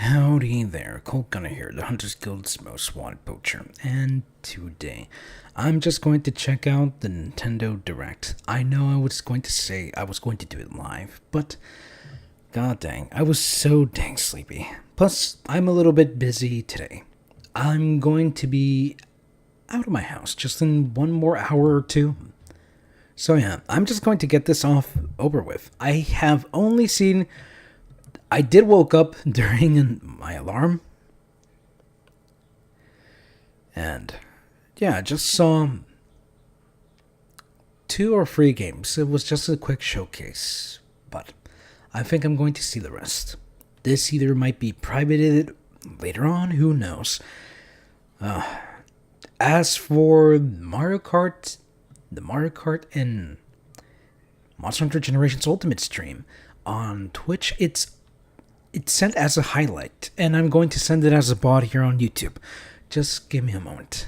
Howdy there, Colt here, the Hunters Guild's most wanted poacher, and today I'm just going to check out the Nintendo Direct. I know I was going to say I was going to do it live, but god dang, I was so dang sleepy. Plus, I'm a little bit busy today. I'm going to be out of my house just in one more hour or two. So yeah, I'm just going to get this off over with. I have only seen... I did woke up during my alarm. And yeah, I just saw 2 or 3 games. It was just a quick showcase. But I think I'm going to see the rest. This either might be privated later on, who knows. As for Mario Kart, the Mario Kart and Monster Hunter Generations Ultimate stream on Twitch, it's sent as a highlight, and I'm going to send it as a bot here on YouTube. Just give me a moment.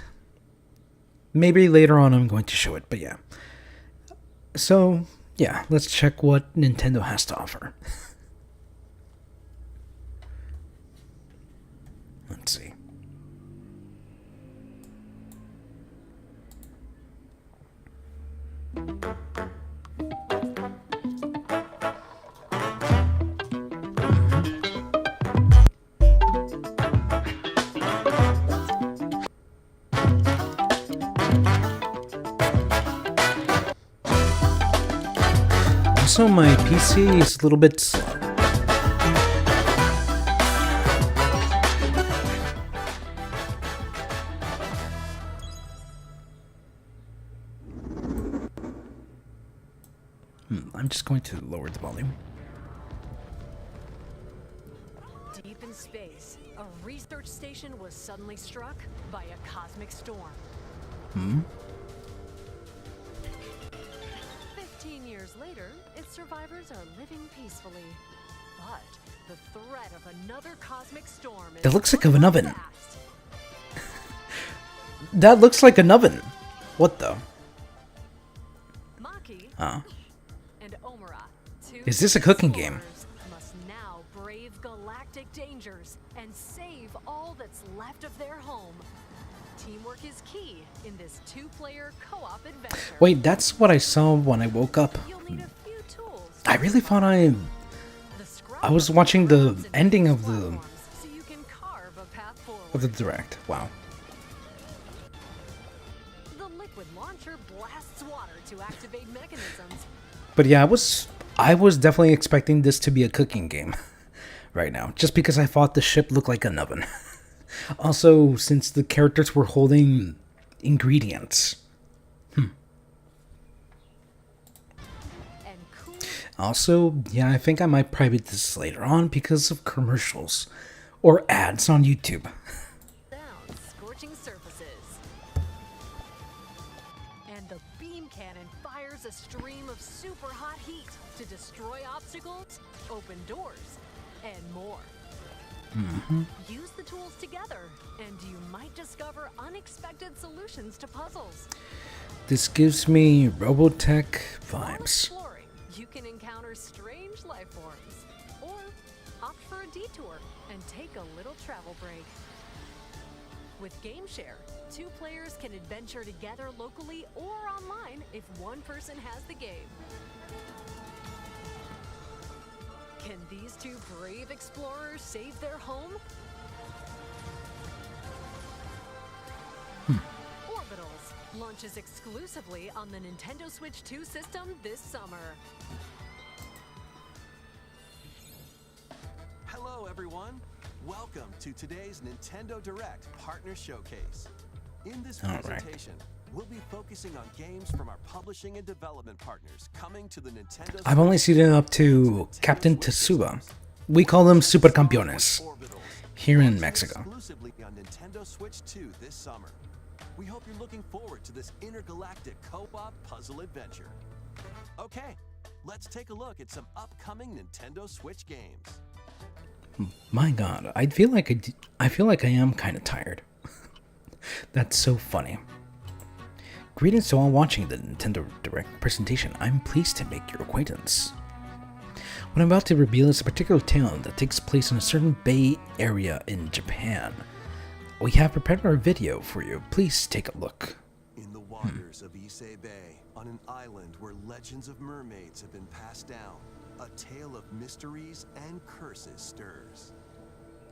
Maybe later on I'm going to show it, but yeah. So, yeah, let's check what Nintendo has to offer. Let's see. Also, my PC is a little bit slow. I'm just going to lower the volume. Deep in space, a research station was suddenly struck by a cosmic storm. 15 years later, its survivors are living peacefully. But the threat of another cosmic storm is... That looks like an oven. That looks like an oven. What the? Maki and Omura, Is this a cooking game? must now brave galactic dangers and save all that's left of their home. Teamwork is key in this 2-player co-op adventure. Wait, that's what I saw when I woke up. You'll need a few tools. I really thought I was watching the ending of the So you can carve a path forward. the Direct. Wow. The liquid launcher blasts water to activate mechanisms. But yeah, I was definitely expecting this to be a cooking game right now, just because I thought the ship looked like an oven. Also, since the characters were holding ingredients. And cool Also, yeah, I think I might private this later on because of commercials or ads on YouTube. down scorching surfaces. And the beam cannon fires a stream of super hot heat to destroy obstacles, open doors, and more. Use the tools together, and you might discover unexpected solutions to puzzles. This gives me Robotech While vibes. exploring, you can encounter strange life forms, or opt for a detour and take a little travel break. With GameShare, 2 players can adventure together locally or online if one person has the game. Can these 2 brave explorers save their home? Orbitals launches exclusively on the Nintendo Switch 2 system this summer. Hello everyone! Welcome to today's Nintendo Direct Partner Showcase. In this All right. presentation, we'll be focusing on games from our publishing and development partners coming to the Nintendo I've only seen it up to Captain Tetsuba. We call them Super Campeones Orbitals, here in launching Mexico. exclusively on Nintendo Switch 2 this summer. We hope you're looking forward to this intergalactic co-op puzzle adventure. Okay, let's take a look at some upcoming Nintendo Switch games. My god, I feel like I am kind of tired. That's so funny. Greetings to all watching the Nintendo Direct presentation. I'm pleased to make your acquaintance. What I'm about to reveal is a particular tale that takes place in a certain bay area in Japan. We have prepared our video for you. Please take a look. In the waters of Issei Bay, on an island where legends of mermaids have been passed down, a tale of mysteries and curses stirs.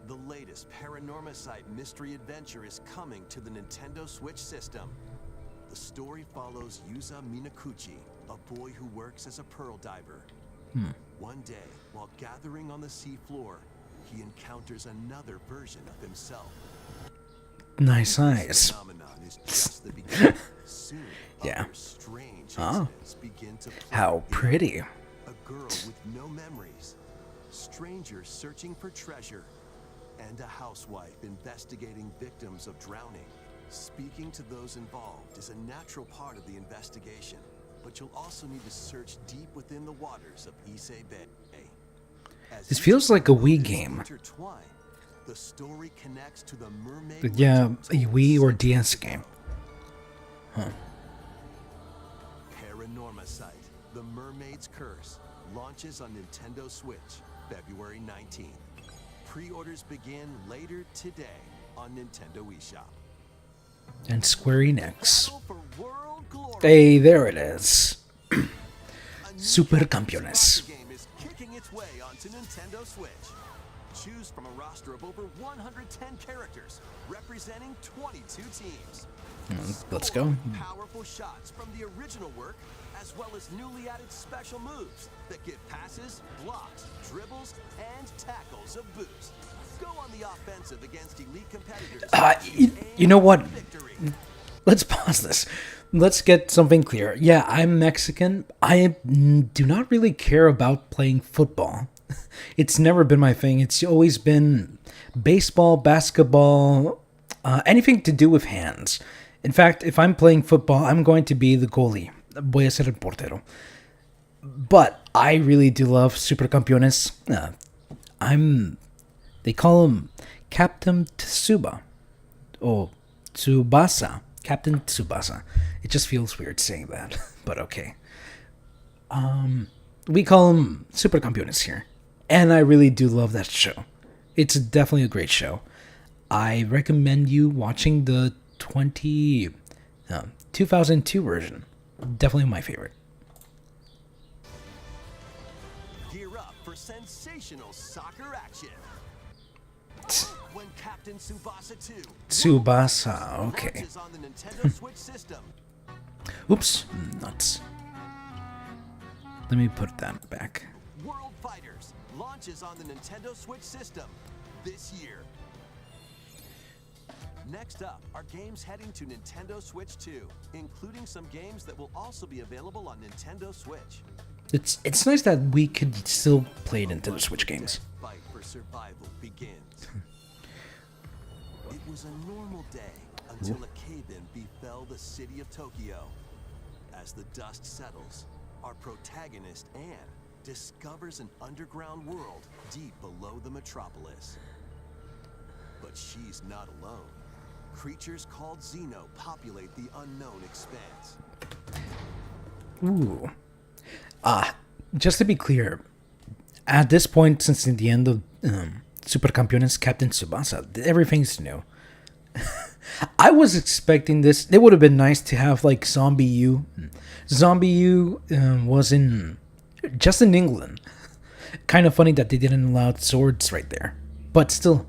The latest Paranormicite mystery adventure is coming to the Nintendo Switch system. The story follows Yuza Minakuchi, a boy who works as a pearl diver. One day, while gathering on the seafloor, he encounters another version of himself. Nice eyes. This phenomenon is just the beginning. Soon, Yeah. other strange incidents begin to play How out. pretty. A girl with no memories, strangers searching for treasure, and a housewife investigating victims of drowning. Speaking to those involved is a natural part of the investigation, but you'll also need to search deep within the waters of Issei Bay. As This each feels like a Wii world is game. intertwined, the story connects to the mermaid Yeah, legend a told Wii or centuries DS ago. game. Paranormicite, The Mermaid's Curse, launches on Nintendo Switch, February 19th. Pre-orders begin later today on Nintendo eShop. And Square Enix. Battle for world glory. Hey, there it is. A new Super Captain Campeones. Tsubasa game is kicking its way onto Nintendo Switch. Choose from a roster of over 110 characters representing 22 teams. Let's Score go. Powerful shots from the original work, as well as newly added special moves that give passes, blocks, dribbles, and tackles a boost. Go on the offensive against elite competitors. You know what? Victory. Let's pause this. Let's get something clear. Yeah, I'm Mexican. I do not really care about playing football. It's never been my thing. It's always been baseball, basketball, anything to do with hands. In fact, if I'm playing football, I'm going to be the goalie. Voy a ser el portero. But I really do love Super Campeones. They call him Captain Tsuba. Or Tsubasa. Captain Tsubasa. It just feels weird saying that, but okay. We call him Super Campeones here. And I really do love that show. It's definitely a great show. I recommend you watching the 2002 version. Definitely my favorite. Gear up for sensational soccer action. When Captain Tsubasa 2 Tsubasa, okay. launches on the Nintendo Switch system. Oops, nuts. Let me put that back. World Fighters launches on the Nintendo Switch system this year. Next up are games heading to Nintendo Switch 2, including some games that will also be available on Nintendo Switch. It's nice that we could still play Nintendo Switch games. Fight for survival begins. It was a normal day until a cave-in befell the city of Tokyo. As the dust settles, our protagonist, Anne, discovers an underground world deep below the metropolis. But she's not alone. Creatures called Xeno populate the unknown expanse. Ooh. Just to be clear, at this point, since in the end of Super Campeones Captain Tsubasa, everything's new. I was expecting this. It would have been nice to have like Zombie U. Zombie U was just in England. Kind of funny that they didn't allow swords right there. But still,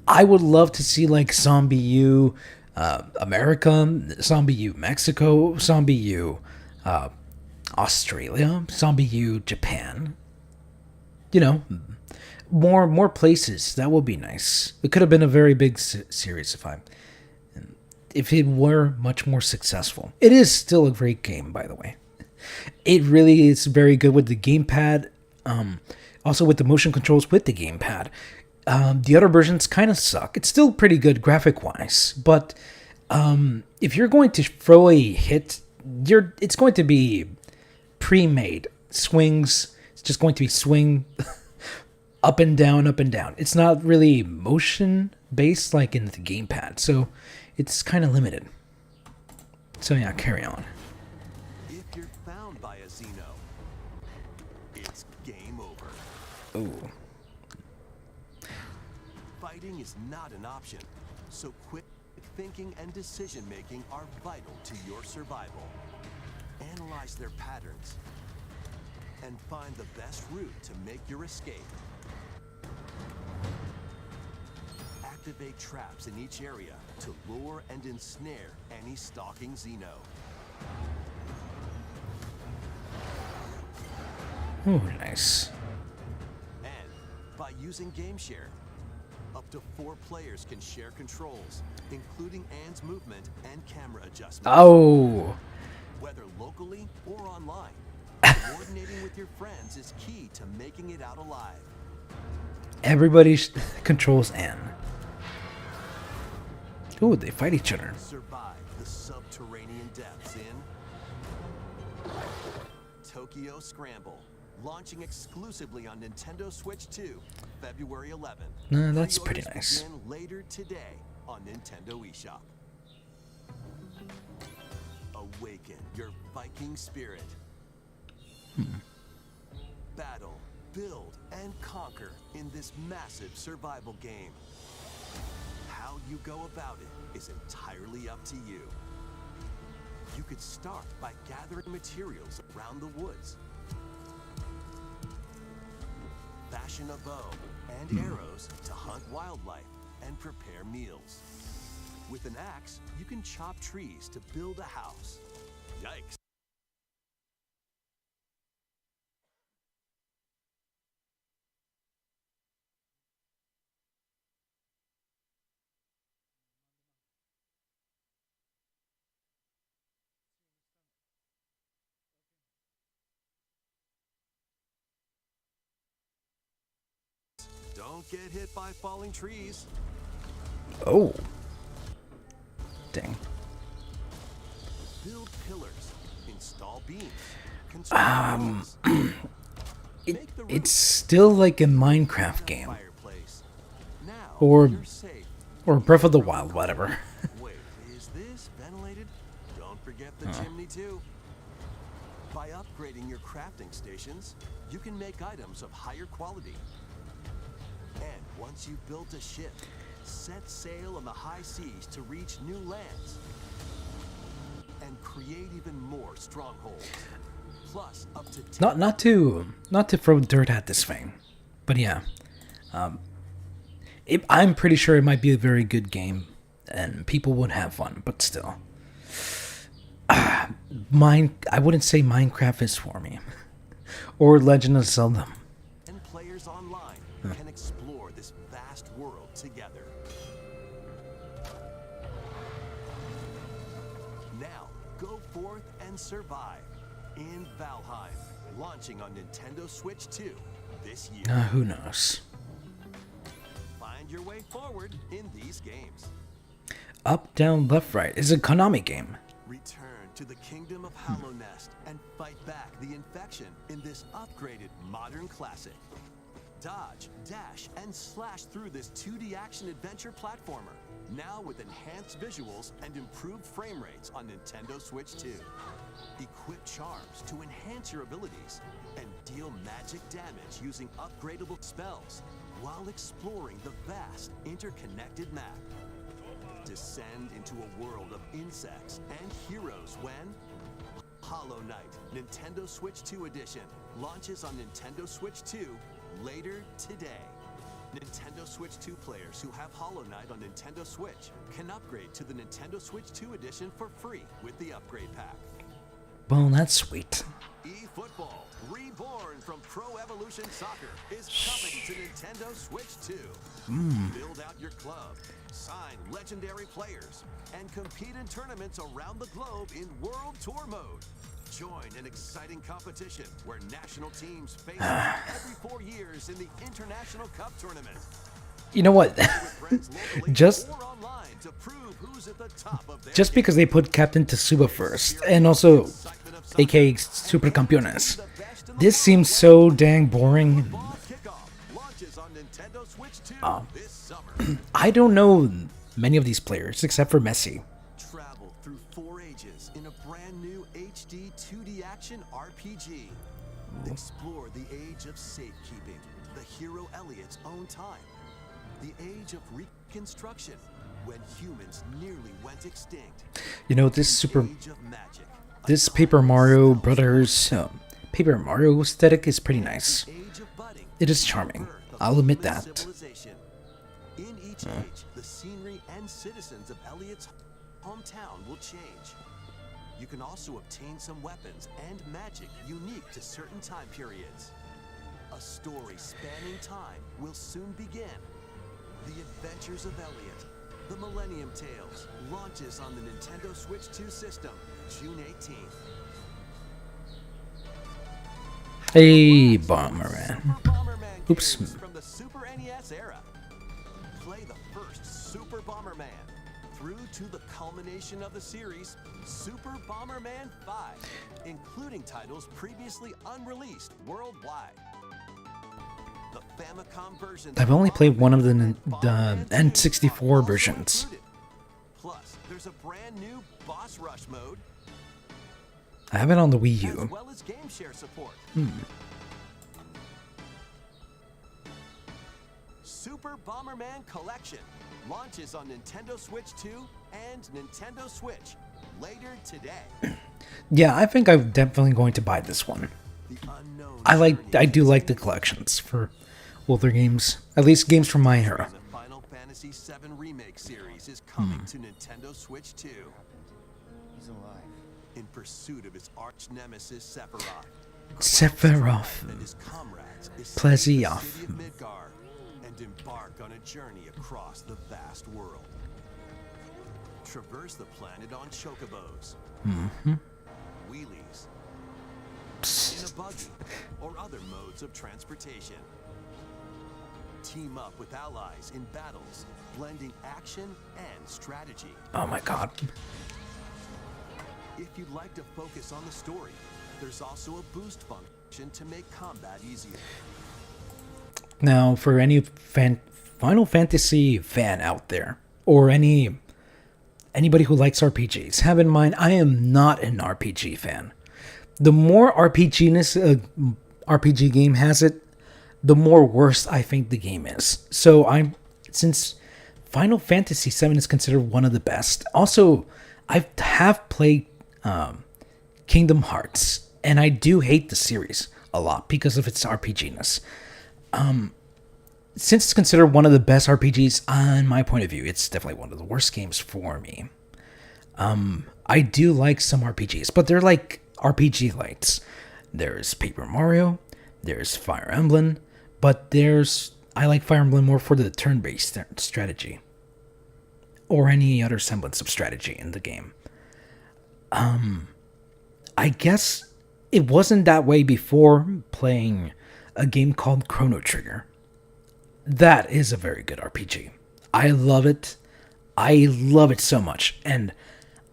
I would love to see like Zombie U America, Zombie U Mexico, Zombie U Australia, Zombie U Japan. You know, more places. That would be nice. It could have been a very big series if it were much more successful. It is still a great game, by the way. It really is very good with the gamepad. Also with the motion controls with the gamepad. The other versions kind of suck. It's still pretty good graphic-wise, but if you're going to throw a hit, it's going to be pre-made swings. It's just going to be swing up and down, up and down. It's not really motion-based like in the gamepad, so it's kind of limited. So yeah, carry on. If you're found by a Xeno, it's game over. Ooh. Fighting is not an option, so quick thinking and decision making are vital to your survival. Analyze their patterns and find the best route to make your escape. Activate traps in each area to lure and ensnare any stalking Xeno. Ooh, nice. And by using GameShare, up to 4 players can share controls, including Anne's movement and camera adjustments. Oh. Whether locally or online, coordinating with your friends is key to making it out alive. Everybody controls Anne. Ooh, they fight each other. Survive the subterranean depths in Tokyo Scramble, launching exclusively on Nintendo Switch 2, February 11th. Nah, that's pretty Pre-orders nice. begin later today on Nintendo eShop. Awaken your Viking spirit. Battle, build, and conquer in this massive survival game. How you go about it is entirely up to you. You could start by gathering materials around the woods. Fashion a bow and arrows to hunt wildlife and prepare meals. With an axe, you can chop trees to build a house. Yikes. Don't get hit by falling trees. Oh. Dang. Build pillars, install beams, construct walls. Make the It's roof still like a Minecraft game. fireplace. Now Or- you're safe. Or Breath of the Wild, whatever. Wait, is this ventilated? Don't forget the chimney too. By upgrading your crafting stations, you can make items of higher quality. And once you've built a ship, set sail on the high seas to reach new lands. And create even more strongholds. Plus, up to 10 Not to throw dirt at this thing, but yeah, I'm pretty sure it might be a very good game, and people would have fun. But still, I wouldn't say Minecraft is for me, or Legend of Zelda. and players online can explore this vast world together. Now, go forth and survive in Valheim, launching on Nintendo Switch 2 this year. Who knows? Find your way forward in these games. Up, down, left, right is a Konami game. Return to the kingdom of Hallownest and fight back the infection in this upgraded modern classic. Dodge, dash, and slash through this 2D action-adventure platformer, now with enhanced visuals and improved frame rates on Nintendo Switch 2. Equip charms to enhance your abilities and deal magic damage using upgradable spells while exploring the vast interconnected map. Descend into a world of insects and heroes when Hollow Knight Nintendo Switch 2 Edition launches on Nintendo Switch 2 later today. Nintendo Switch 2 players who have Hollow Knight on Nintendo Switch can upgrade to the Nintendo Switch 2 Edition for free with the upgrade pack. Well, that's sweet. eFootball, reborn from Pro Evolution Soccer, is coming to Nintendo Switch 2. Build out your club, sign legendary players, and compete in tournaments around the globe in World Tour mode. Join an exciting competition where national teams face off every 4 years in the International Cup Tournament. You know what? With friends locally Just- or online to prove who's at the top of their Just because they put Captain Tsuba first, and also aka Super Campeones, this seems so dang boring. Ball Kickoff launches on Nintendo Switch 2 this summer. I don't know many of these players except for Messi. Travel through 4 ages in a brand new HD 2D action RPG. Explore the age of safekeeping, the hero Elliot's own time. The age of reconstruction, when humans nearly went extinct. You know, this Age of magic. this Paper Mario Brothers Paper Mario aesthetic is pretty nice. Age of budding. It is charming. I'll admit that. Civilization. In each age, the scenery and citizens of Elliot's hometown will change. You can also obtain some weapons and magic unique to certain time periods. A story spanning time will soon begin. The Adventures of Elliot, The Millennium Tales, launches on the Nintendo Switch 2 system, June 18th. Hey, Bomberman. Super Bomberman Oops. games from the Super NES era. Play the first Super Bomberman through to the culmination of the series, Super Bomberman 5, including titles previously unreleased worldwide. The Famicom version. I've only played one of the N64 versions. Plus, there's a brand new boss rush mode, I have it on the Wii as U. well as game share support. Super Bomberman Collection launches on Nintendo Switch 2 and Nintendo Switch later today. Yeah, I think I'm definitely going to buy this one. The unknown I do like the collections for older games, at least games from my era. The Final Fantasy VII Remake series is coming to Nintendo Switch 2. He's alive. In pursuit of his arch nemesis Sephiroth. Sephiroth. And his comrades escape Plezioff. the city of Midgar and embark on a journey across the vast world. Traverse the planet on chocobos, wheelies, in a buggy, or other modes of transportation. Team up with allies in battles, blending action and strategy. Oh my god. If you'd like to focus on the story, there's also a boost function to make combat easier. Now, for any Final Fantasy fan out there, or anybody who likes RPGs, have in mind I am not an RPG fan. The more RPG-ness a RPG game has it, the more worse I think the game is. So since Final Fantasy VII is considered one of the best. Also, I have played Kingdom Hearts, and I do hate the series a lot because of its RPG-ness. Since it's considered one of the best RPGs, in my point of view, it's definitely one of the worst games for me. I do like some RPGs, but they're like RPG lights. There's Paper Mario, there's Fire Emblem, but I like Fire Emblem more for the turn-based strategy, or any other semblance of strategy in the game. I guess it wasn't that way before playing a game called Chrono Trigger. That is a very good RPG. I love it. I love it so much. And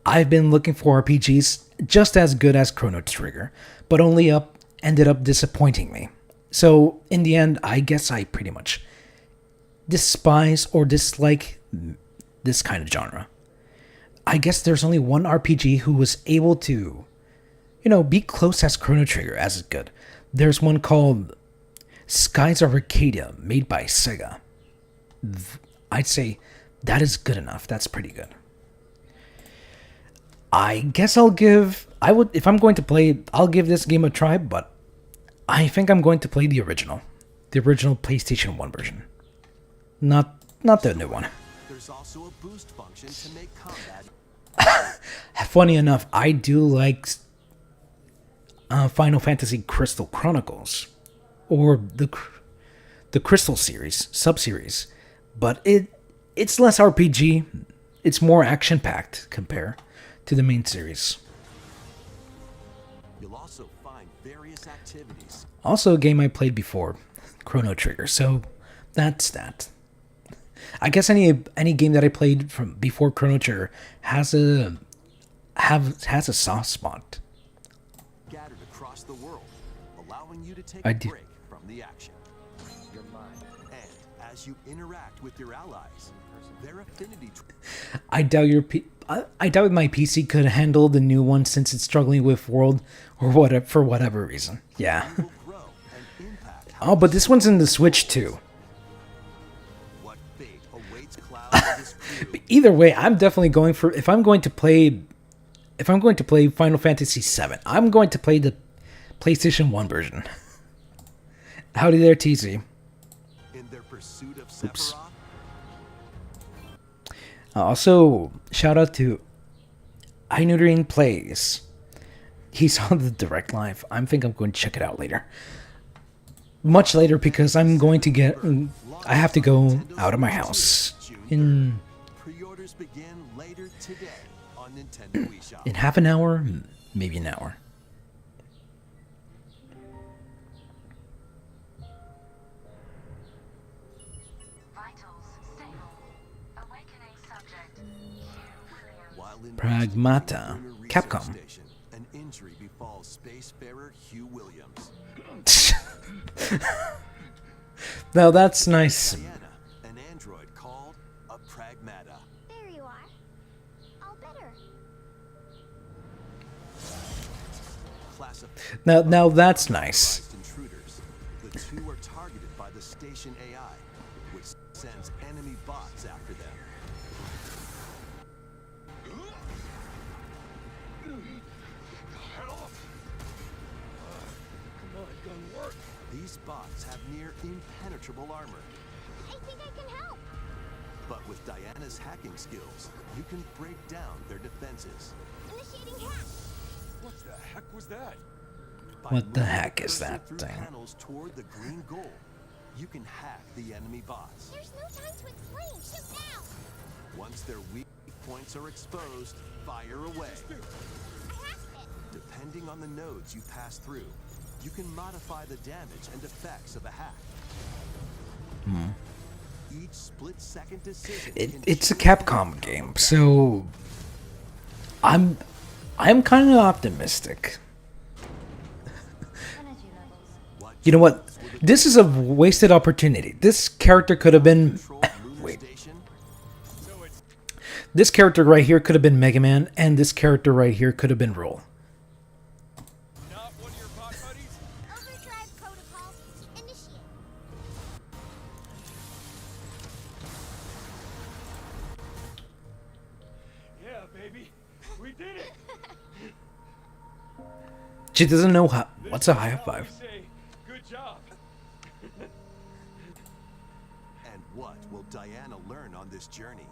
I've been looking for RPGs just as good as Chrono Trigger, but ended up disappointing me. So in the end, I guess I pretty much despise or dislike this kind of genre. I guess there's only one RPG who was able to, be close as Chrono Trigger as it's good. There's one called Skies of Arcadia, made by Sega. I'd say that is good enough. That's pretty good. I guess if I'm going to play, I'll give this game a try, but I think I'm going to play the original PlayStation 1 version. Not the new one. There's also a boost function to make combat. Funny enough, I do like Final Fantasy Crystal Chronicles, or the Crystal series, sub-series, but it's less RPG, it's more action-packed compared to the main series. You'll also find various activities. Also a game I played before, Chrono Trigger, so that's that. I guess any game that I played from before Chrono Trigger has a soft spot. Scattered across the world, allowing you to take I a do. break from the action. You're mine. And as you interact with your allies, their affinity I doubt my PC could handle the new one since it's struggling with World or whatever for whatever reason. Yeah. will grow Oh, but this one's in the Switch too. What fate awaits Cloud and his crew? But either way, I'm definitely going for if I'm going to play Final Fantasy VII, I'm going to play the PlayStation 1 version. Howdy there, TZ. In their pursuit of Oops. Sephiroth? Also, shout out to iNeutering Plays. He's on the direct live. I think I'm going to check it out later. Much later because I have to go out of my house in Pre-orders begin later today on Nintendo eShop. in half an hour, maybe an hour. Vitals stable. Awakening subject. William. While in Pragmata. Lunar Research Capcom. Station, an injury befalls spacefarer Hugh Williams. Now that's nice. Diana, an android called a Pragmata. There you are. All better. Classified Now that's nice. intruders. The two are targeted by the station AI, which sends enemy bots after them. These bots have near impenetrable armor, I think I can help. but with Diana's hacking skills, you can break down their defenses. Initiating hack. What the heck was that? By What the moving heck is cursor that through thing? panels toward the green goal, you can hack the enemy bots. There's no time to explain. Shoot now. Once their weak points are exposed, fire away. I hacked it. Depending on the nodes you pass through, you can modify the damage and effects of a hack. Each split-second decision can It's a change the Capcom outcome game, of so I'm kind of optimistic. Energy levels. what You know what? choices will the This is a wasted opportunity. This character could have been control lunar wait. station? So it's This character right here could have been Mega Man, and this character right here could have been Roll. not one of your bot buddies? Overdrive protocol. Initiate. Yeah, baby. We did it. She doesn't know what's a high That's how we five. say, good job. And what will Diana learn on this journey?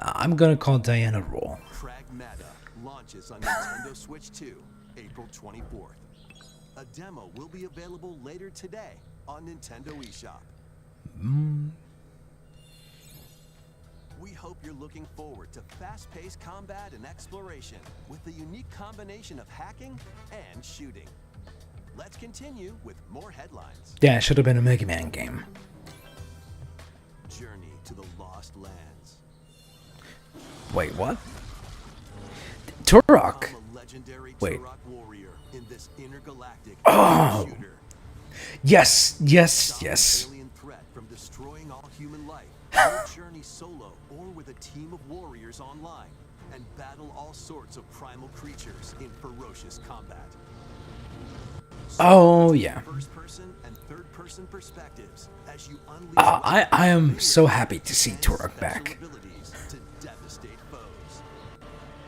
I'm gonna call Diana Roll. Pragmata launches on Nintendo Switch 2, April 24th. A demo will be available later today on Nintendo eShop. We hope you're looking forward to fast-paced combat and exploration with a unique combination of hacking and shooting. Let's continue with more headlines. Yeah, it should have been a Mega Man game. Journey to the Lost Lands. Wait, what? Turok. I'm a legendary Wait. Turok warrior in this intergalactic Oh. shooter. Yes, yes, Stop an yes. alien threat from destroying all human life. Or journey solo or with a team of warriors online and battle all sorts of primal creatures in ferocious combat. Oh yeah. First-person and third-person perspectives as you unleash I am weapons, so happy to see and Turok special back. abilities to devastate foes.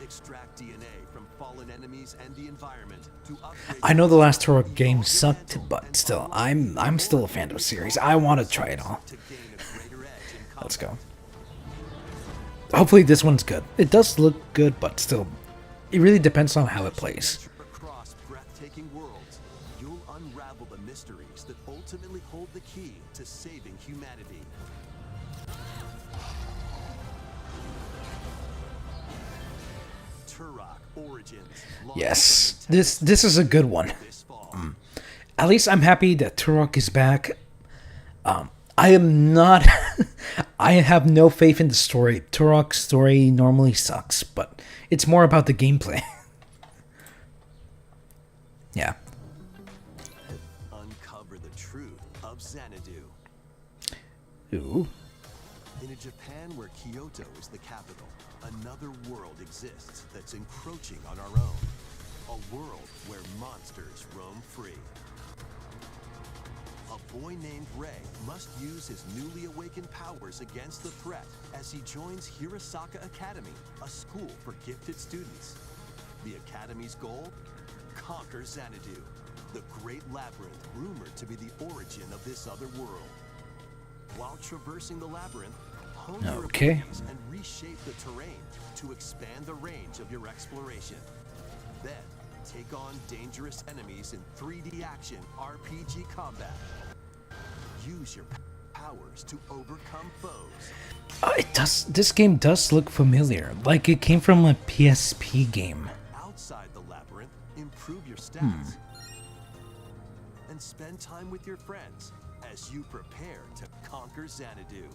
Extract DNA from fallen enemies and the environment to upgrade. I know the last Turok game sucked, but still, I'm still a fan of the series. I want to try it all. to gain a greater edge in Let's combat. go. Hopefully this one's good. It does look good, but still, it really depends on how it plays. Venture across breathtaking worlds, you'll unravel the mysteries that ultimately hold the key to saving humanity. Turok Origins. launches Yes, on Nintendo this is a good one. this fall. At least I'm happy that Turok is back. I am not. I have no faith in the story. Turok's story normally sucks, but it's more about the gameplay. Yeah. Uncover the truth of Xanadu. Ooh. In a Japan where Kyoto is the capital, another world exists that's encroaching on our own. A world where monsters roam free. boy named Ray must use his newly awakened powers against the threat as he joins Hirasaka Academy, a school for gifted students. The Academy's goal? Conquer Xanadu, the great labyrinth rumored to be the origin of this other world. While traversing the labyrinth, hone your Okay. abilities and reshape the terrain to expand the range of your exploration. Then, take on dangerous enemies in 3D action RPG combat. Use your powers to overcome foes. It does. This game does look familiar, like it came from a PSP game. Outside the labyrinth, improve your stats. And spend time with your friends as you prepare to conquer Xanadu.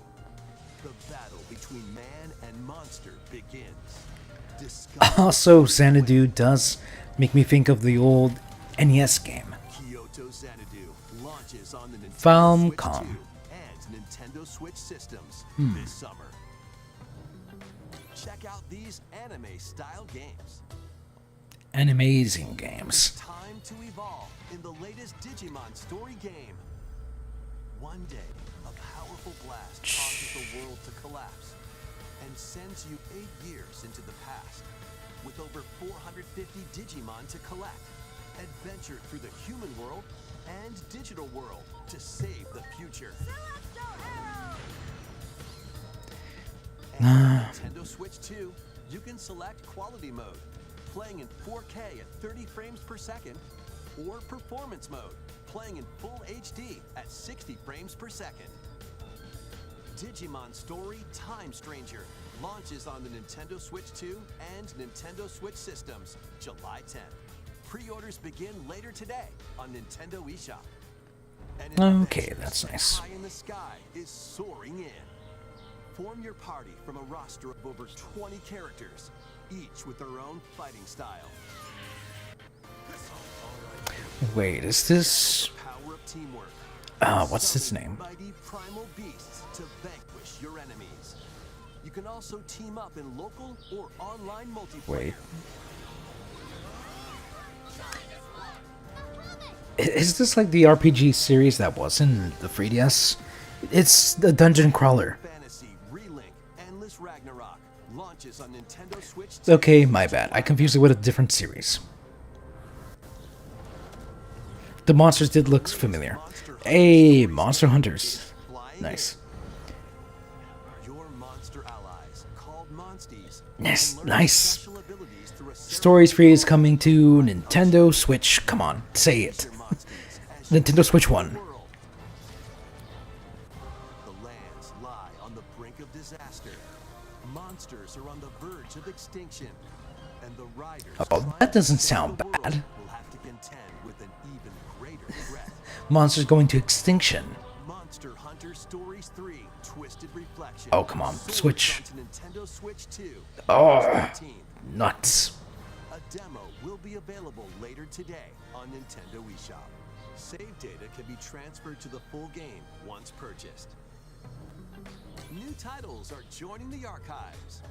The battle between man and monster begins. Discover Also, Xanadu does make me think of the old NES game. Kyoto Xanadu launches on the Nintendo Famicom. Switch 2 and Nintendo Switch systems this summer. Check out these anime-style games. An amazing games. Time to evolve in the latest Digimon story game. One day, a powerful blast causes the world to collapse and sends you 8 years into the past. With over 450 Digimon to collect, adventure through the human world and digital world to save the future. And on Nintendo Switch 2, you can select quality mode, playing in 4K at 30 frames per second, or performance mode, playing in full HD at 60 frames per second. Digimon Story Time Stranger launches on the Nintendo Switch 2 and Nintendo Switch systems July 10th. Pre-orders begin later today on Nintendo eShop. And an Okay, adventure that's set nice. high in the sky is soaring in. Form your party from a roster of over 20 characters, each with their own fighting style. Wait, is this? Power of teamwork. What's his Summon name? Mighty primal beasts to vanquish your enemies. You can also team up in local or online multiplayer. Wait. Is this like the RPG series that was in the 3DS? It's the dungeon crawler. Fantasy Relink Endless Ragnarok launches on Nintendo Switch 2. Okay, my bad. I confused it with a different series. The monsters did look familiar. Hey, Monster Hunters. Flying Nice. in. Your monster allies, called Monsties, Yes, can learn nice. special abilities through a Stories Free is coming to Nintendo Switch. Come on, say it. your Monsties as you Nintendo Switch 1. world. The lands lie on the brink of disaster. Monsters are on the verge of extinction. And the riders Oh, trying that to doesn't save sound the world bad. will have to contend with an even greater threat. Monsters going to extinction. Monster Hunter Stories 3 Twisted Reflection. Oh, come on, Soars Switch. onto Nintendo Switch 2. Oh, August 13th. nuts. A demo will be available later today on Nintendo eShop. Save data can be transferred to the full game once purchased. New titles are joining the archives.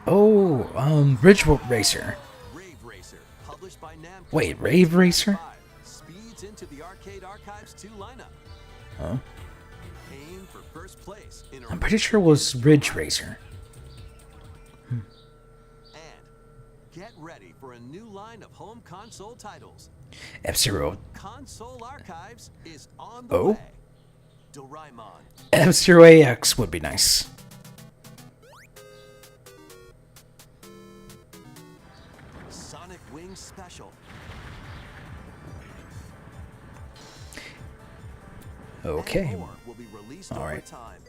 Oh, Ridge Racer. Rave Racer, published by Namco. Wait, Rave Racer? 5, speeds into the Arcade Archives 2 lineup. Huh? Aim for first place in I'm pretty sure it was Ridge Racer. And get ready for a new line of home console titles. F-Zero. Console Archives is on the Oh? way. Doraemon, F-Zero AX would be nice. Sonic Wings Special, Okay. and more will be released over Alright. time.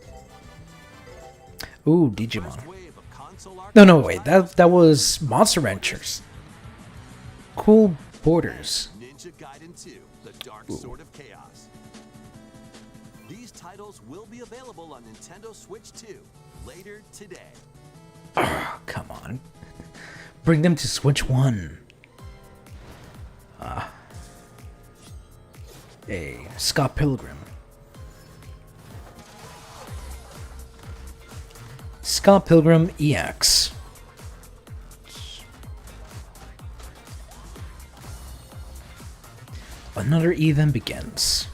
Ooh, First Digimon. wave of console No, archives wait, titles that was Monster Ranchers. Cool Borders. Ninja Gaiden 2, The Dark Sword of Chaos. These titles will be available on Nintendo Switch 2 later today. Oh, come on. Bring them to Switch 1. Hey, Scott Pilgrim. Scott Pilgrim EX. Another even begins.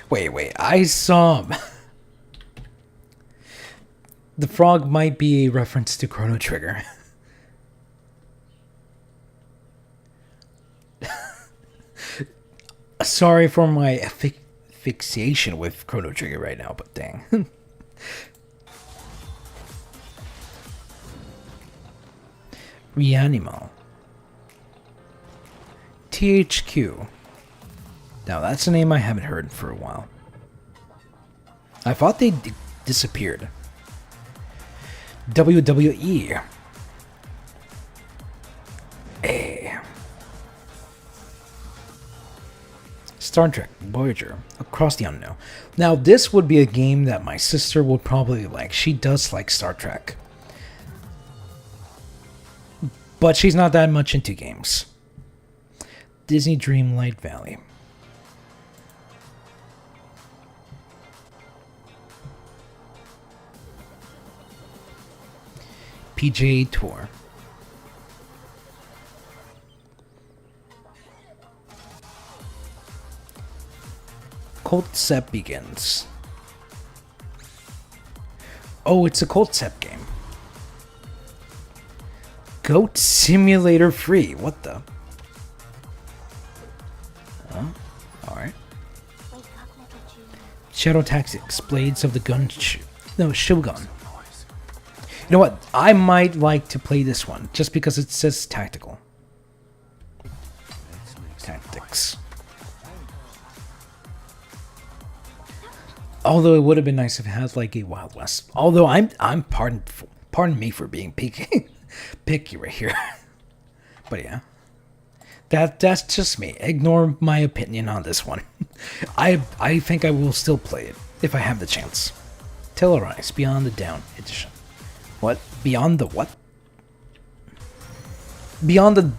Wait, I saw... The frog might be a reference to Chrono Trigger. Sorry for my fixation with Chrono Trigger right now, but dang. Reanimal. THQ. Now that's a name I haven't heard for a while. I thought they disappeared. WWE. Star Trek Voyager Across the Unknown. Now this would be a game that my sister would probably like. She does like Star Trek, but she's not that much into games. Disney Dreamlight Valley. PGA Tour. Colt Sep begins. Oh, it's a Colt Sep game. Goat Simulator free. What the? Oh, alright. Shadow Tactics, Blades of the Gun. Shogun. You know what? I might like to play this one just because it says tactical. Tactics. Although it would have been nice if it had like a Wild West. Although I'm pardon me for being picky right here. But yeah. That's just me. Ignore my opinion on this one. I think I will still play it if I have the chance. Tellurize Beyond the Dawn edition. What? Beyond the what? Beyond the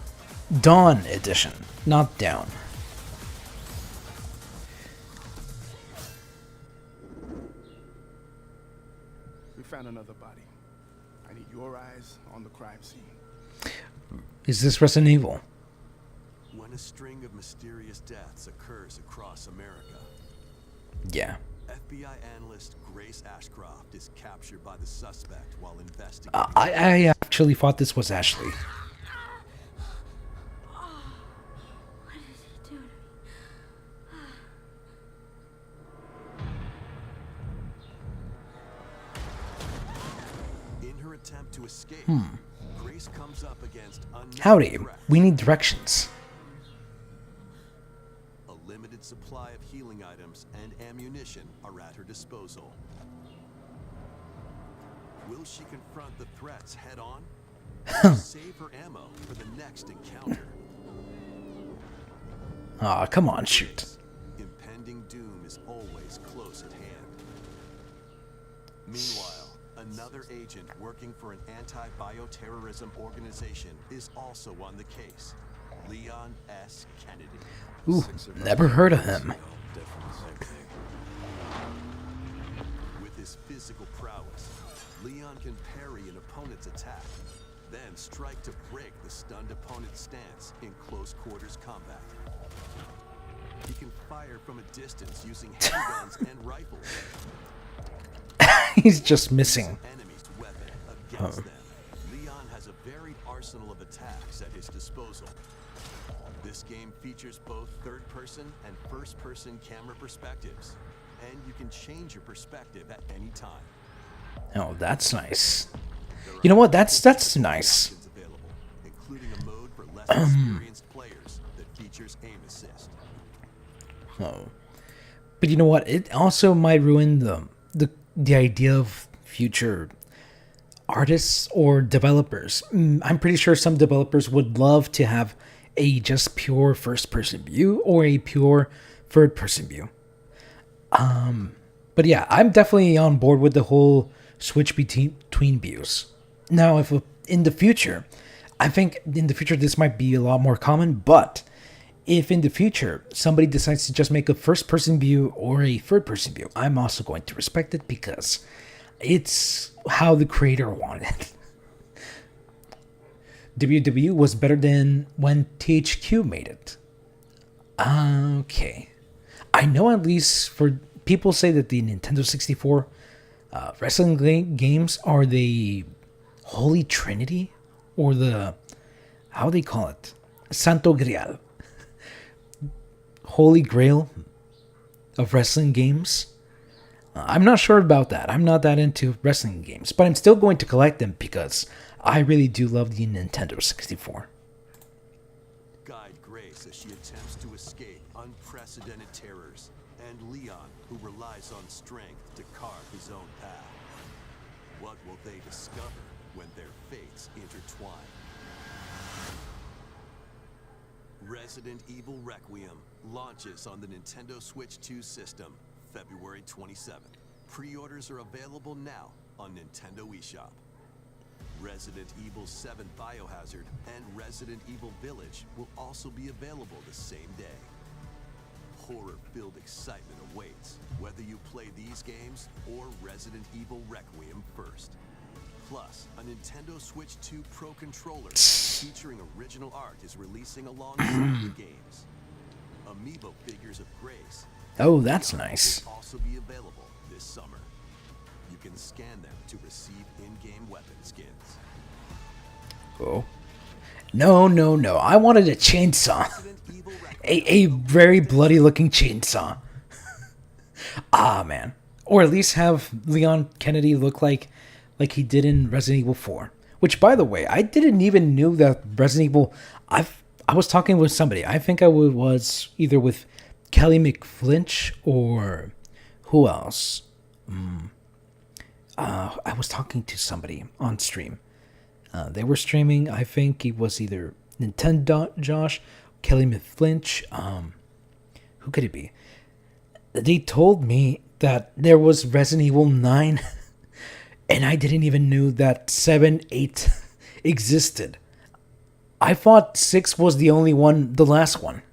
Dawn edition, not down. We found another body. I need your eyes on the crime scene. Is this Resident Evil? When a string of mysterious deaths occurs across America, Yeah. FBI analyst Grace Ashcroft is captured by the suspect while investigating. I actually thought this was Ashley. What did he do to me? In her attempt to escape, Grace comes up against unknown Howdy, threats. we need directions. A limited supply of healing items and ammunition are at her disposal. Will she confront the threats head on? Or save her ammo for the next encounter? Aw, come on, shoot. Impending doom is always close at hand. Meanwhile, another agent working for an anti-bioterrorism organization is also on the case. Leon S. Kennedy. Ooh, never heard of him. With his physical prowess, Leon can parry an opponent's attack, then strike to break the stunned opponent's stance in close quarters combat. He can fire from a distance using handguns and rifles. He's just missing. Enemy's weapon against them. Leon has a varied arsenal of attacks at his disposal. This game features both third-person and first-person camera perspectives, and you can change your perspective at any time. Oh, that's nice. You know what? That's nice. Options available, including a mode for less experienced players that features aim assist. Oh, but you know what? It also might ruin the idea of future artists or developers. I'm pretty sure some developers would love to have a just pure first-person view or a pure third-person view. But yeah, I'm definitely on board with the whole switch between views. Now, if in the future, I think in the future this might be a lot more common, but if in the future somebody decides to just make a first-person view or a third-person view, I'm also going to respect it because it's how the creator wanted it. WW was better than when THQ made it. Okay. I know at least for people say that the Nintendo 64 wrestling games are the Holy Trinity or the, how they call it? Santo Grial. Holy Grail of wrestling games. I'm not sure about that. I'm not that into wrestling games, but I'm still going to collect them because I really do love the Nintendo 64. Guide Grace as she attempts to escape unprecedented terrors, and Leon, who relies on strength to carve his own path. What will they discover when their fates intertwine? Resident Evil Requiem launches on the Nintendo Switch 2 system February 27th. Pre-orders are available now on Nintendo eShop. Resident Evil 7 Biohazard and Resident Evil Village will also be available the same day. Horror-filled excitement awaits, whether you play these games or Resident Evil Requiem first. Plus, a Nintendo Switch 2 Pro controller featuring original art is releasing alongside the games. Amiibo figures of Grace. Oh, that's nice. Will also be available this summer. You can scan them to receive in-game weapon skins. Oh. No. I wanted a chainsaw. A very bloody looking chainsaw. Ah, man. Or at least have Leon Kennedy look like he did in Resident Evil 4. Which, by the way, I didn't even knew that Resident Evil... I was talking with somebody. I think I was either with Kelly McFlinch or... Who else? I was talking to somebody on stream. They were streaming. I think it was either Nintendo Josh, Kelly McFlinch. Who could it be? They told me that there was Resident Evil 9... And I didn't even know that 7, 8 existed. I thought 6 was the only one, the last one.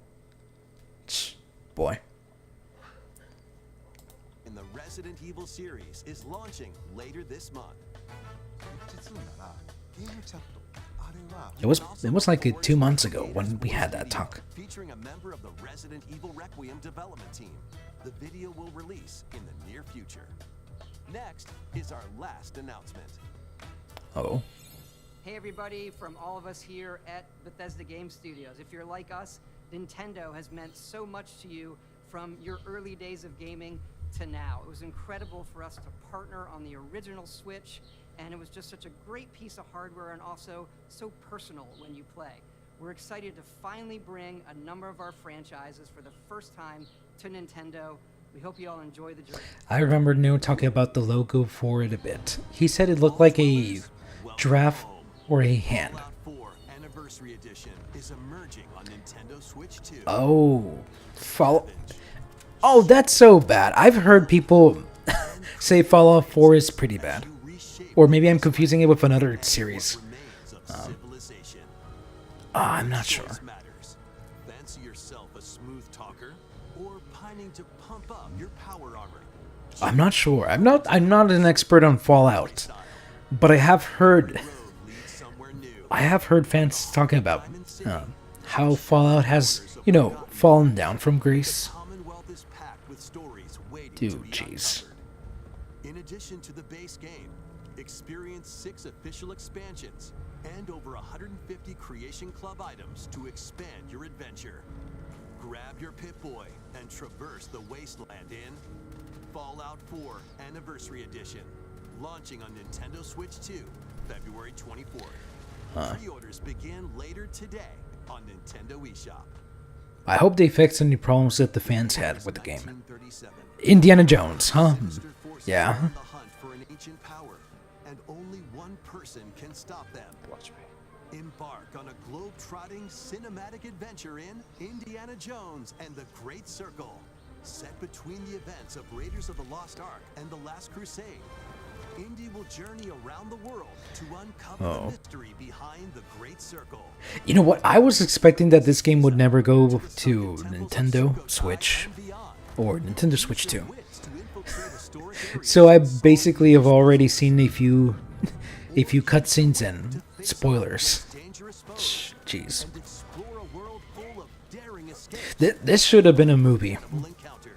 Boy. And the Resident Evil series is launching later this month. It was like 2 months ago when we had that talk. Featuring a member of the Resident Evil Requiem development team. The video will release in the near future. Next is our last announcement. Oh. Hey everybody, from all of us here at Bethesda Game Studios. If you're like us, Nintendo has meant so much to you from your early days of gaming to now. It was incredible for us to partner on the original Switch, and it was just such a great piece of hardware and also so personal when you play. We're excited to finally bring a number of our franchises for the first time to Nintendo. We hope you all enjoy the journey. I remember Neo talking about the logo for it a bit. He said it looked like a giraffe or a hand. Fallout 4 Anniversary Edition is emerging on Nintendo Switch 2. Oh, that's so bad. I've heard people say Fallout 4 is pretty bad. Or maybe I'm confusing it with another series. I'm not sure. Fancy yourself a smooth talker or pining to pump up your power armor. I'm not sure. I'm not an expert on Fallout, but I have heard fans talking about how Fallout has, fallen down from grace. Dude, jeez. In addition to the base game, experience 6 official expansions and over 150 Creation Club items to expand your adventure. Grab your Pip-Boy and traverse the wasteland in Fallout 4 Anniversary Edition, launching on Nintendo Switch 2, February 24th. Pre-orders begin later today on Nintendo eShop. I hope they fix any problems that the fans had with the game. Indiana Jones, huh? Yeah. The hunt for an ancient power, and only one person can stop them. Watch me. Embark on a globe-trotting cinematic adventure in Indiana Jones and the Great Circle, set between the events of Raiders of the Lost Ark and the Last Crusade. Indy will journey around the world to uncover the mystery behind the Great Circle. You know what? I was expecting that this game would never go to Nintendo Switch or Nintendo Switch 2. So I basically have already seen a few cutscenes and spoilers dangerous foes Jeez. and explore a world full of daring escapes This should have been a movie. and encounters.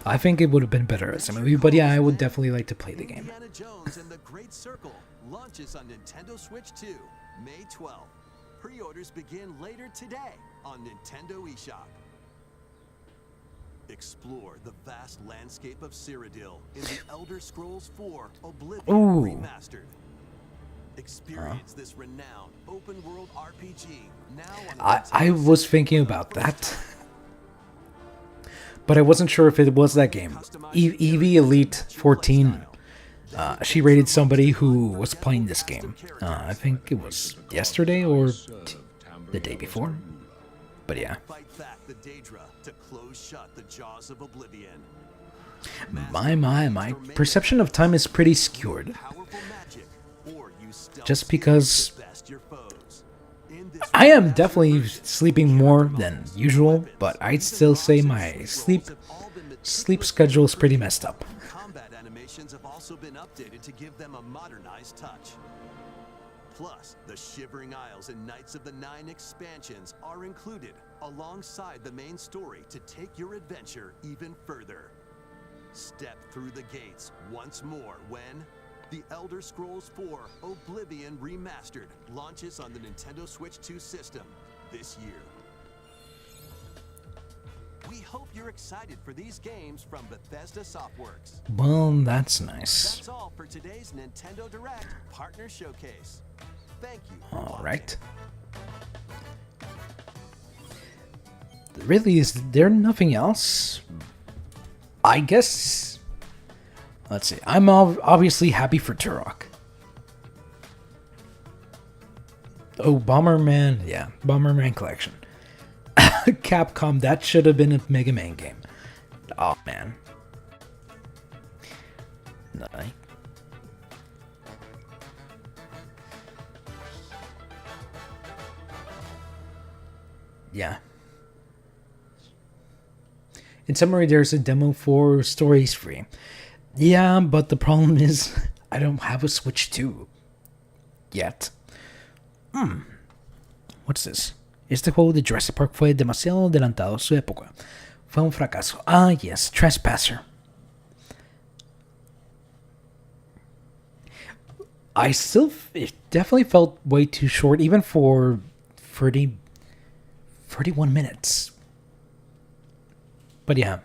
I think it would have been better as a movie, but yeah, I would definitely like to play the game. Indiana Jones and the Great Circle launches on Nintendo Switch 2, May 12th. Pre-orders begin later today on Nintendo eShop. Explore the vast landscape of Cyrodiil in the Elder Scrolls 4 Oblivion Ooh. Remastered. Experience this renowned open-world RPG now on I Nintendo was Switch thinking for the about first that, time. but I wasn't sure if it was that game. Eevee Elite 14. She rated somebody who was playing this game. I think it was yesterday or the day before. But yeah, Fight back the Daedra to close shut the jaws of Oblivion. my perception of time is pretty skewed. Powerful magic, or use stealth Just skills because to best your foes. In this I am remastered definitely version, sleeping more than usual, but I'd still say my sleep schedule is pretty messed up. Combat animations have also been updated to give them a modernized touch. Plus, the Shivering Isles and Knights of the Nine expansions are included alongside the main story to take your adventure even further. Step through the gates once more when The Elder Scrolls 4 Oblivion Remastered launches on the Nintendo Switch 2 system this year. We hope you're excited for these games from Bethesda Softworks. Well, that's nice. That's all for today's Nintendo Direct Partner Showcase. Thank you. for All watching. right. Really, is there nothing else? I guess. Let's see. I'm obviously happy for Turok. Oh, Bomberman. Yeah, Bomberman Collection. Capcom, that should have been a Mega Man game. Oh, man. No. Yeah. In summary, there's a demo for Stories Free. Yeah, but the problem is, I don't have a Switch 2. Yet. What's this? Este juego de Jurassic Park fue demasiado adelantado a su época. Fue un fracaso. Ah, yes, Trespasser. It definitely felt way too short, even for 31 minutes. But yeah.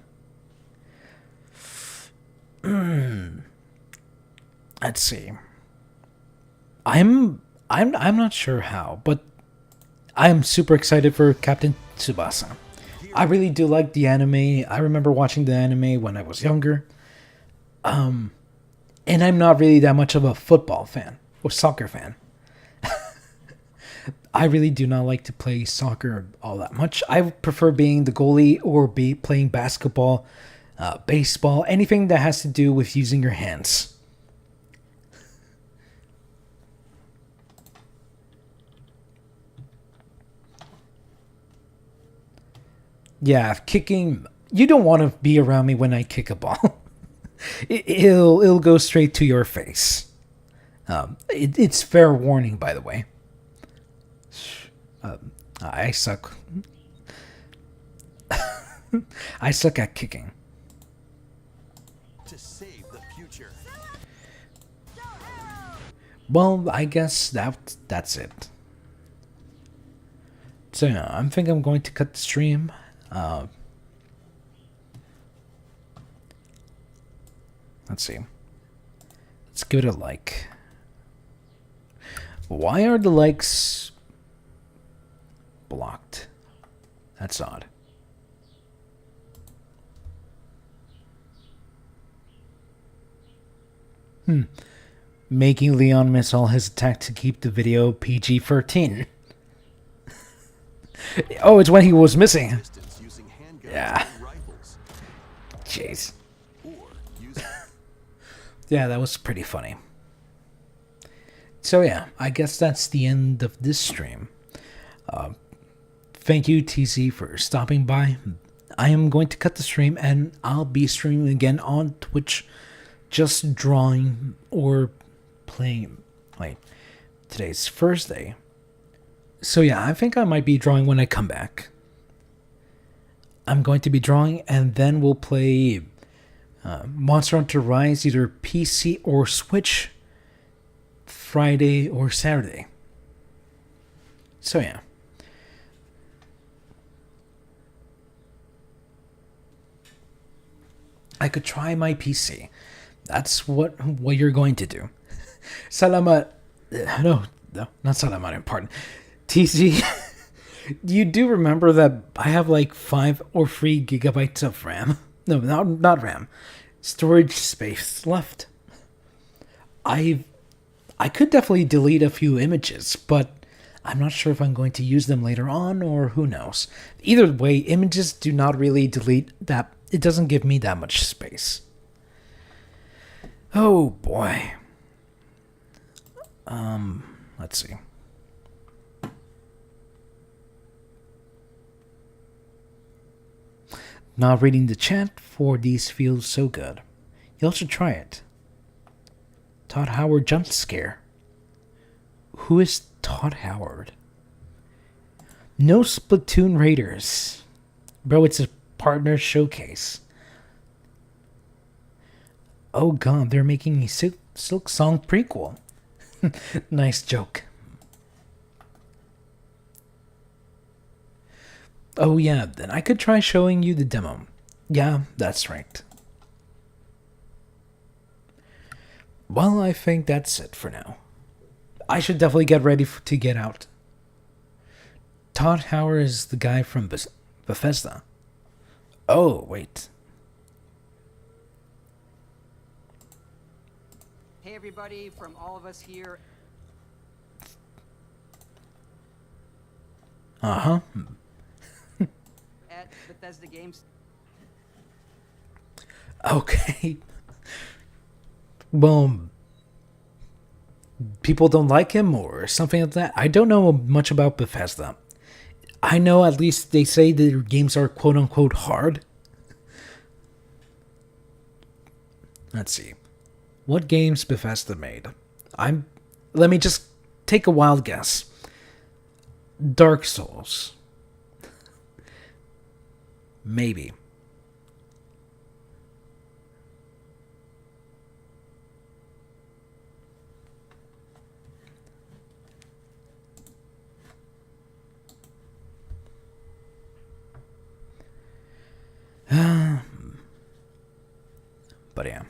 Let's see. I'm not sure how, but I'm super excited for Captain Tsubasa. I really do like the anime. I remember watching the anime when I was younger. And I'm not really that much of a football fan or soccer fan. I really do not like to play soccer all that much. I prefer being the goalie or playing basketball, baseball, anything that has to do with using your hands. Yeah, kicking. You don't want to be around me when I kick a ball. It'll go straight to your face. It's fair warning, by the way. I suck. I suck at kicking. To save the future. Well, I guess that's it. So yeah, I think I'm going to cut the stream. Let's see. Let's give it a like. Why are the likes blocked? That's odd. Making Leon miss all his attack to keep the video PG-13. Oh, it's when he was missing. Distance using handguns Yeah. and rifles. Jeez. Or using Yeah, that was pretty funny. So yeah, I guess that's the end of this stream. Thank you, TC, for stopping by. I am going to cut the stream, and I'll be streaming again on Twitch, just drawing or playing. Wait, today's Thursday. So yeah, I think I might be drawing when I come back. I'm going to be drawing, and then we'll play Monster Hunter Rise, either PC or Switch, Friday or Saturday. So yeah. I could try my PC. That's what you're going to do. Salamat. No, not Salamat, pardon. TC. You do remember that I have like 5 or 3 gigabytes of RAM? No, not RAM. Storage space left. I could definitely delete a few images, but I'm not sure if I'm going to use them later on, or who knows. Either way, images do not really delete that. It doesn't give me that much space. Oh boy. Let's see. Not reading the chat for these feels so good. Y'all should try it. Todd Howard jump scare. Who is Todd Howard? No Splatoon Raiders. Bro, it's a partner showcase. Oh god, they're making a Silk Song prequel. Nice joke. Oh yeah, then I could try showing you the demo. Yeah, that's right. Well, I think that's it for now. I should definitely get ready to get out. Todd Howard is the guy from Bethesda. Oh, wait. Hey everybody, from all of us here Uh-huh. at Bethesda Games. Okay. Well, people don't like him or something like that. I don't know much about Bethesda. I know at least they say their games are quote-unquote hard. Let's see. What games Bethesda made? Let me just take a wild guess. Dark Souls. Maybe. But yeah.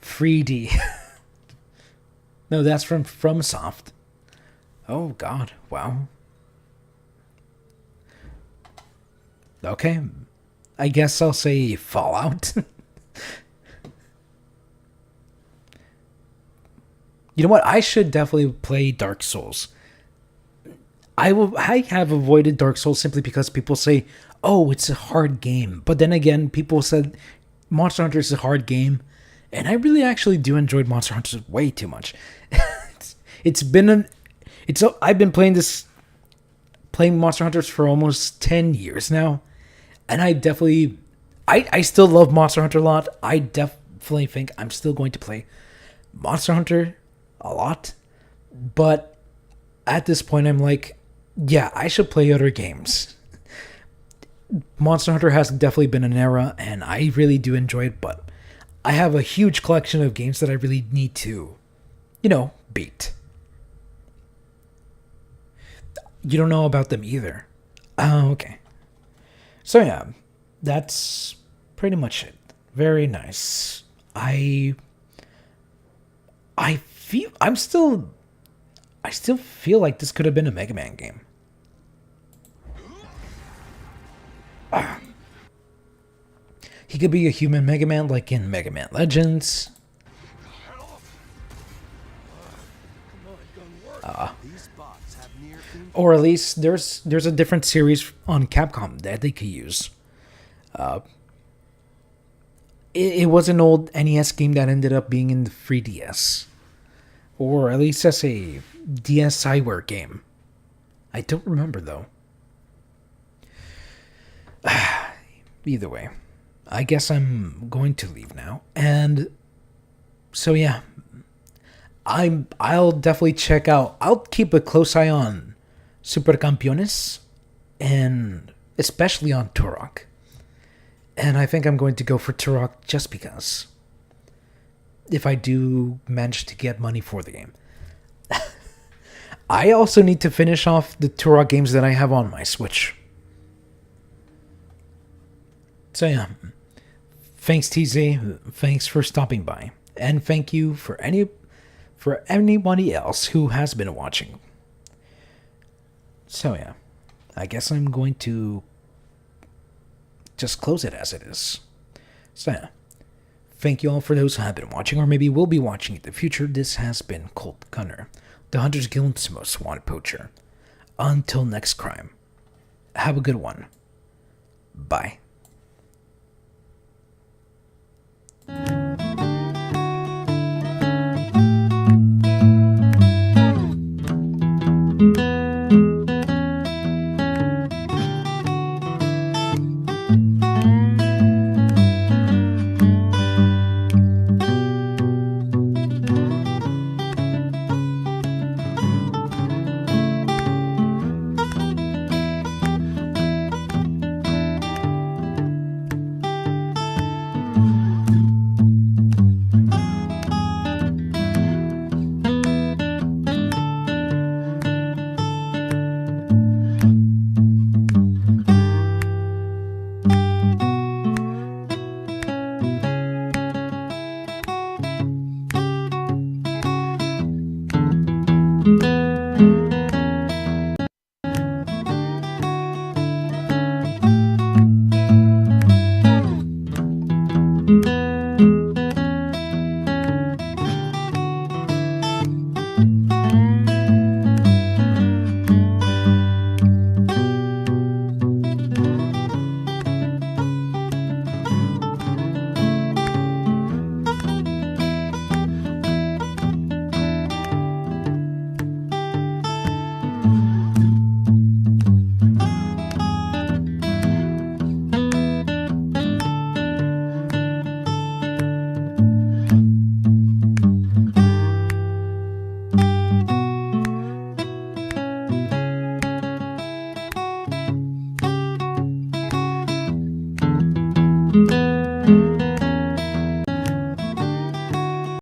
3D. No, that's from FromSoft. Oh god, wow. Okay. I guess I'll say Fallout. You know what? I should definitely play Dark Souls. I have avoided Dark Souls simply because people say, "Oh, it's a hard game." But then again, people said Monster Hunter is a hard game, and I really actually do enjoy Monster Hunter way too much. I've been playing Monster Hunters for almost 10 years now, and I still love Monster Hunter a lot. I definitely think I'm still going to play Monster Hunter a lot, but at this point I'm like, yeah, I should play other games. Monster Hunter has definitely been an era, and I really do enjoy it, but I have a huge collection of games that I really need to, beat. You don't know about them either. Oh, okay. So yeah, that's pretty much it. Very nice. I still feel like this could have been a Mega Man game. He could be a human Mega Man like in Mega Man Legends. These bots have near Or at least there's a different series on Capcom that they could use. It was an old NES game that ended up being in the 3DS. Or at least as a DSiWare game. I don't remember though. Either way, I guess I'm going to leave now. And so yeah, I'll definitely check out. I'll keep a close eye on Supercampeones and especially on Turok. And I think I'm going to go for Turok just because. If I do manage to get money for the game. I also need to finish off the Turok games that I have on my Switch. So yeah. Thanks TZ. Thanks for stopping by. And thank you for anybody else who has been watching. So yeah. I guess I'm going to just close it as it is. So yeah. Thank you all for those who have been watching or maybe will be watching in the future. This has been Colt Gunner, the Hunters Guild's most wanted poacher. Until next crime, have a good one. Bye.